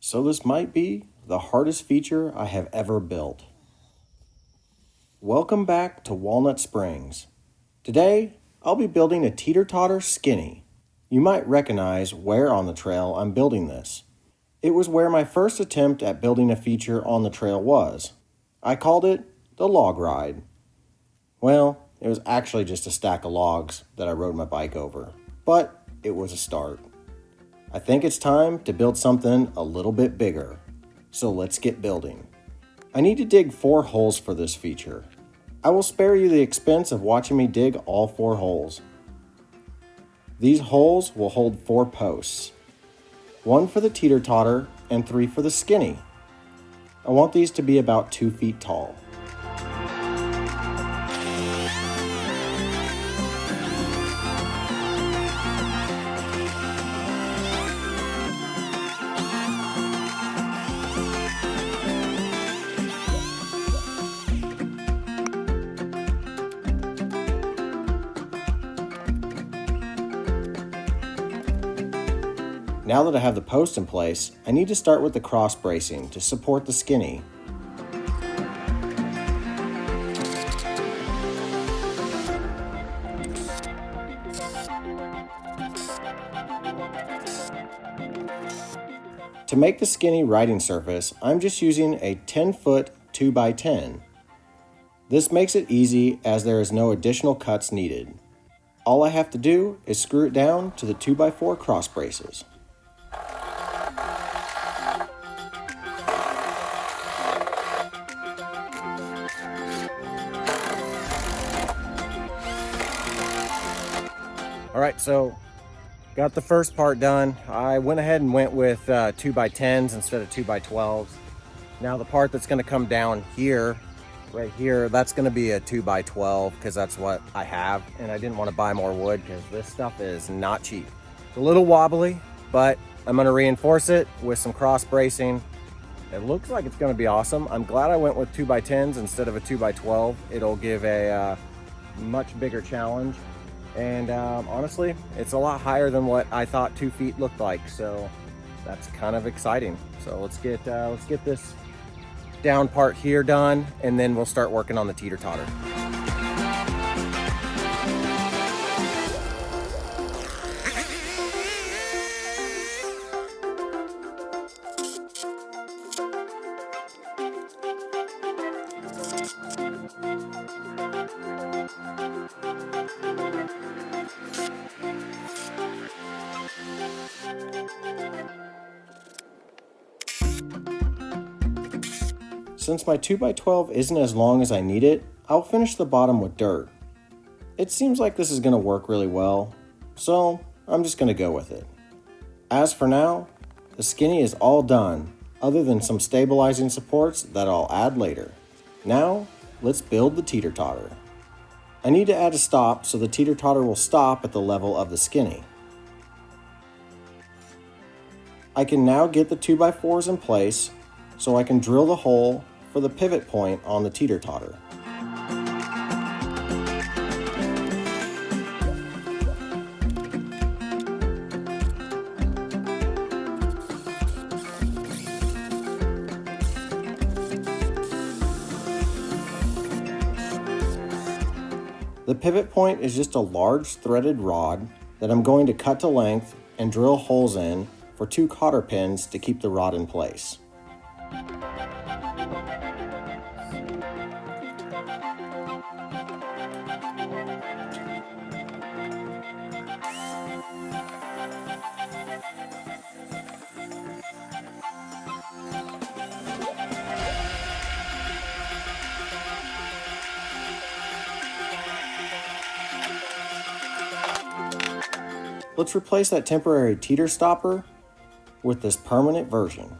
So this might be the hardest feature I have ever built. Welcome back to Walnut Springs. Today, I'll be building a Teeter Totter skinny. You might recognize where on the trail I'm building this. It was where my first attempt at building a feature on the trail was. I called it the log ride. Well, it was actually just a stack of logs that I rode my bike over, but it was a start. I think it's time to build something a little bit bigger. So let's get building. I need to dig 4 holes for this feature. I will spare you the expense of watching me dig all 4 holes. These holes will hold 4 posts. 1 for the Teeter Totter and 3 for the skinny. I want these to be about 2 feet tall. Now that I have the post in place, I need to start with the cross bracing to support the skinny. To make the skinny riding surface, I'm just using a 10-foot 2x10. This makes it easy as there is no additional cuts needed. All I have to do is screw it down to the 2x4 cross braces. Alright, so got the first part done. I went ahead and went with 2x10s instead of 2x12s. Now the part that's going to come down here, right here, that's going to be a 2x12 because that's what I have. And I didn't want to buy more wood because this stuff is not cheap. It's a little wobbly, but I'm going to reinforce it with some cross bracing. It looks like it's going to be awesome. I'm glad I went with 2x10s instead of a 2x12. It'll give a much bigger challenge. And honestly, it's a lot higher than what I thought 2 feet looked like, so that's kind of exciting. So let's get this down part here done, and then we'll start working on the Teeter Totter. Since my 2x12 isn't as long as I need it, I'll finish the bottom with dirt. It seems like this is going to work really well, so I'm just going to go with it. As for now, the skinny is all done, other than some stabilizing supports that I'll add later. Now, let's build the Teeter Totter. I need to add a stop so the Teeter Totter will stop at the level of the skinny. I can now get the 2x4s in place so I can drill the hole for the pivot point on the Teeter Totter. The pivot point is just a large threaded rod that I'm going to cut to length and drill holes in for 2 cotter pins to keep the rod in place. Let's replace that temporary teeter stopper with this permanent version.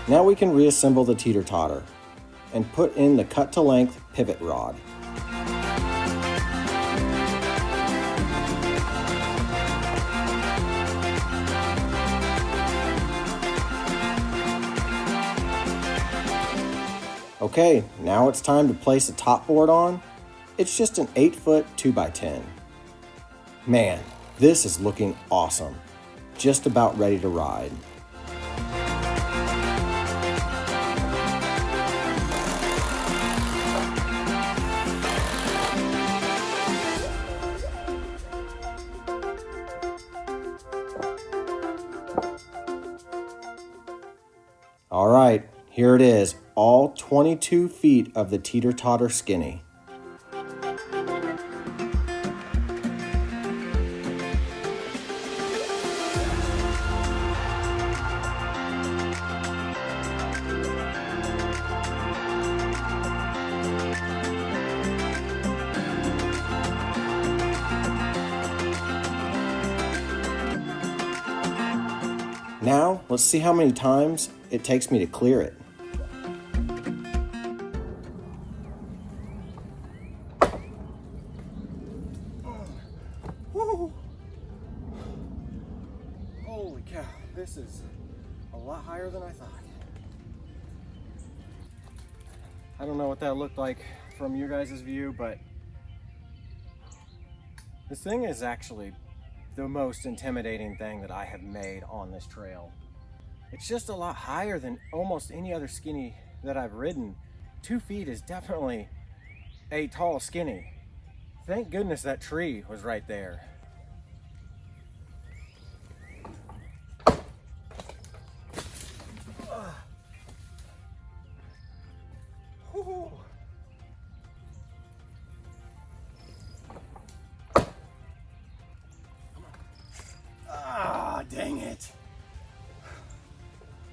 Now we can reassemble the Teeter Totter and put in the cut-to-length pivot rod. Okay, now it's time to place the top board on It's just an 8-foot 2x10. Man, this is looking awesome. Just about ready to ride. All right, here it is, all 22 feet of the Teeter Totter Skinny. Now, let's see how many times it takes me to clear it. Woo. Holy cow, this is a lot higher than I thought. I don't know what that looked like from your guys' view, but this thing is actually the most intimidating thing that I have made on this trail. It's just a lot higher than almost any other skinny that I've ridden. 2 feet is definitely a tall skinny. Thank goodness that tree was right there. Dang it.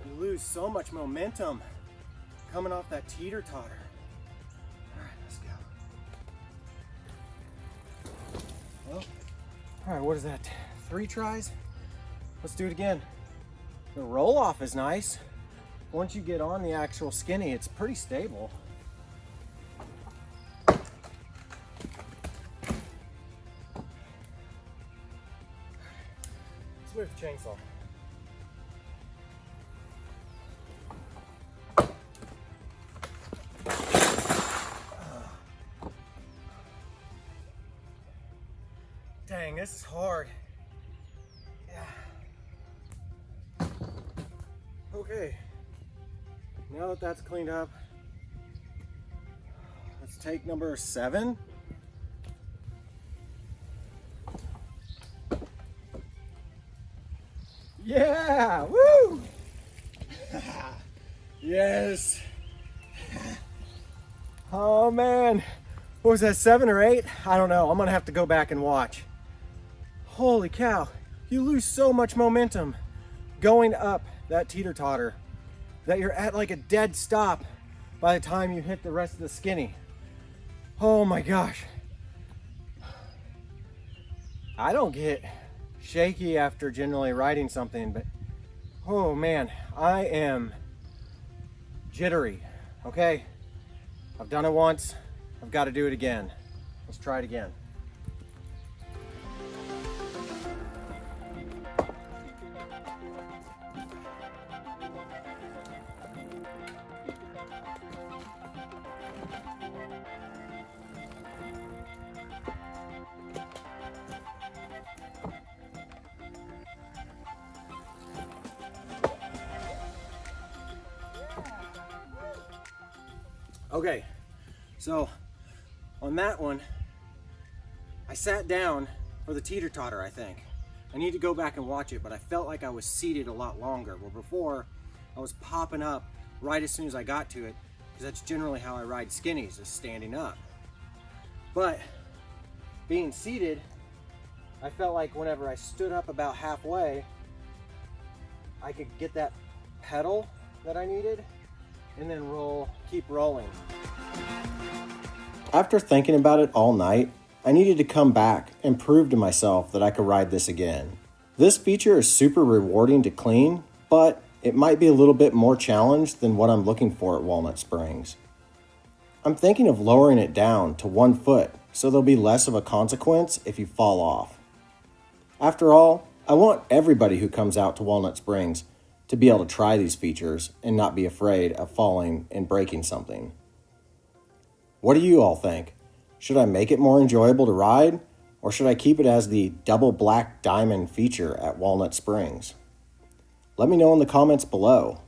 You lose so much momentum coming off that teeter totter. All right, let's go. Well, all right, what is that? 3 tries? Let's do it again. The roll off is nice. Once you get on the actual skinny, it's pretty stable. With chainsaw. Dang, this is hard. Yeah. Okay. Now that that's cleaned up, let's take number 7. Yeah, woo! Yes. Oh man, what was that, 7 or 8? I don't know, I'm gonna have to go back and watch. Holy cow, you lose so much momentum going up that teeter-totter that you're at like a dead stop by the time you hit the rest of the skinny. Oh my gosh. I don't get shaky after generally riding something, but oh man, I am jittery. Okay, I've done it once, I've got to do it again. Let's try it again. Okay, so on that one, I sat down for the teeter-totter, I think. I need to go back and watch it, but I felt like I was seated a lot longer. Where before, I was popping up right as soon as I got to it, because that's generally how I ride skinnies, is standing up. But being seated, I felt like whenever I stood up about halfway, I could get that pedal that I needed and then keep rolling. After thinking about it all night, I needed to come back and prove to myself that I could ride this again. This feature is super rewarding to clean, but it might be a little bit more challenged than what I'm looking for at Walnut Springs. I'm thinking of lowering it down to 1 foot so there'll be less of a consequence if you fall off. After all, I want everybody who comes out to Walnut Springs to be able to try these features and not be afraid of falling and breaking something. What do you all think? Should I make it more enjoyable to ride, or should I keep it as the double black diamond feature at Walnut Springs? Let me know in the comments below.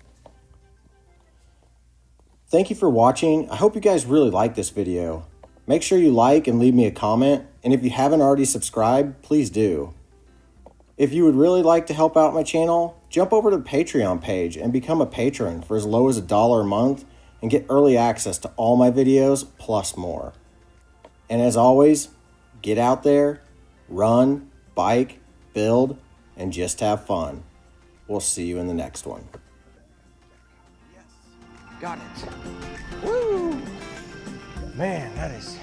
Thank you for watching. I hope you guys really liked this video. Make sure you like and leave me a comment, and if you haven't already subscribed, please do. If you would really like to help out my channel, jump over to the Patreon page and become a patron for as low as $1 a month and get early access to all my videos plus more. And as always, get out there, run, bike, build, and just have fun. We'll see you in the next one. Yes, got it. Woo! Man, that is